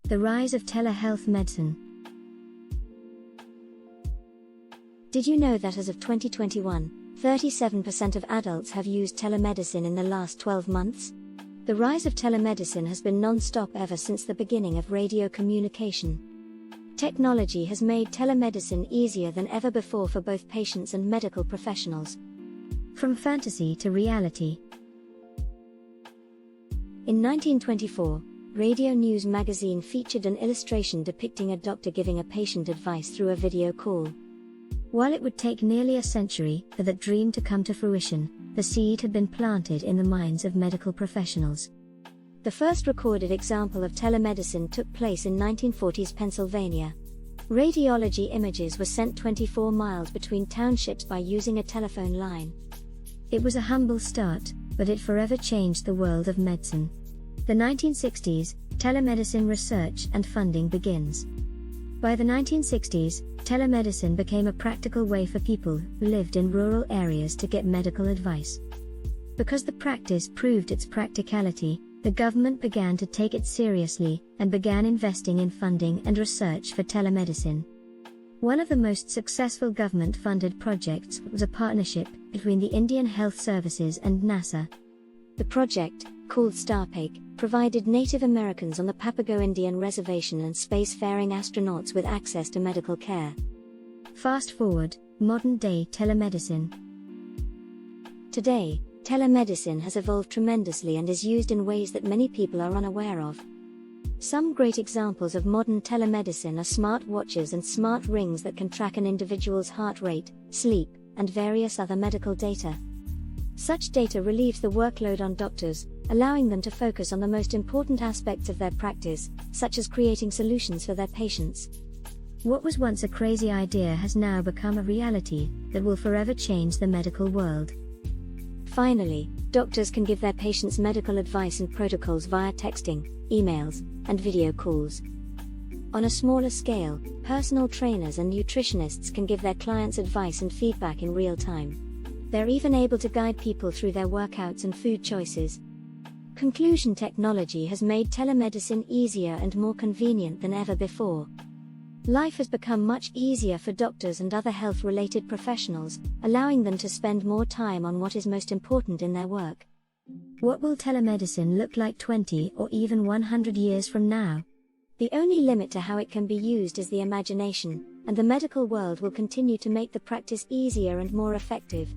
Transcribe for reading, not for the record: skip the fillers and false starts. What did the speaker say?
The rise of telehealth medicine. Did you know that as of 2021, 37% of adults have used telemedicine in the last 12 months? The rise of telemedicine has been non-stop ever since the beginning of radio communication. Technology has made telemedicine easier than ever before for both patients and medical professionals. From fantasy to reality. In 1924, Radio News magazine featured an illustration depicting a doctor giving a patient advice through a video call. While it would take nearly a century for that dream to come to fruition, the seed had been planted in the minds of medical professionals. The first recorded example of telemedicine took place in 1940s Pennsylvania. Radiology images were sent 24 miles between townships by using a telephone line. It was a humble start, but it forever changed the world of medicine. The 1960s, telemedicine research and funding begins. By the 1960s, telemedicine became a practical way for people who lived in rural areas to get medical advice. Because the practice proved its practicality, the government began to take it seriously and began investing in funding and research for telemedicine. One of the most successful government-funded projects was a partnership between the Indian Health Services and NASA. The project, called Starpake, provided Native Americans on the Papago Indian Reservation and spacefaring astronauts with access to medical care. Fast forward, modern-day telemedicine. Today, telemedicine has evolved tremendously and is used in ways that many people are unaware of. Some great examples of modern telemedicine are smart watches and smart rings that can track an individual's heart rate, sleep, and various other medical data. Such data relieves the workload on doctors, allowing them to focus on the most important aspects of their practice, such as creating solutions for their patients. What was once a crazy idea has now become a reality that will forever change the medical world. Finally, doctors can give their patients medical advice and protocols via texting, emails, and video calls. On a smaller scale, personal trainers and nutritionists can give their clients advice and feedback in real time. They're even able to guide people through their workouts and food choices. Conclusion: technology has made telemedicine easier and more convenient than ever before. Life has become much easier for doctors and other health-related professionals, allowing them to spend more time on what is most important in their work. What will telemedicine look like 20 or even 100 years from now? The only limit to how it can be used is the imagination, and the medical world will continue to make the practice easier and more effective.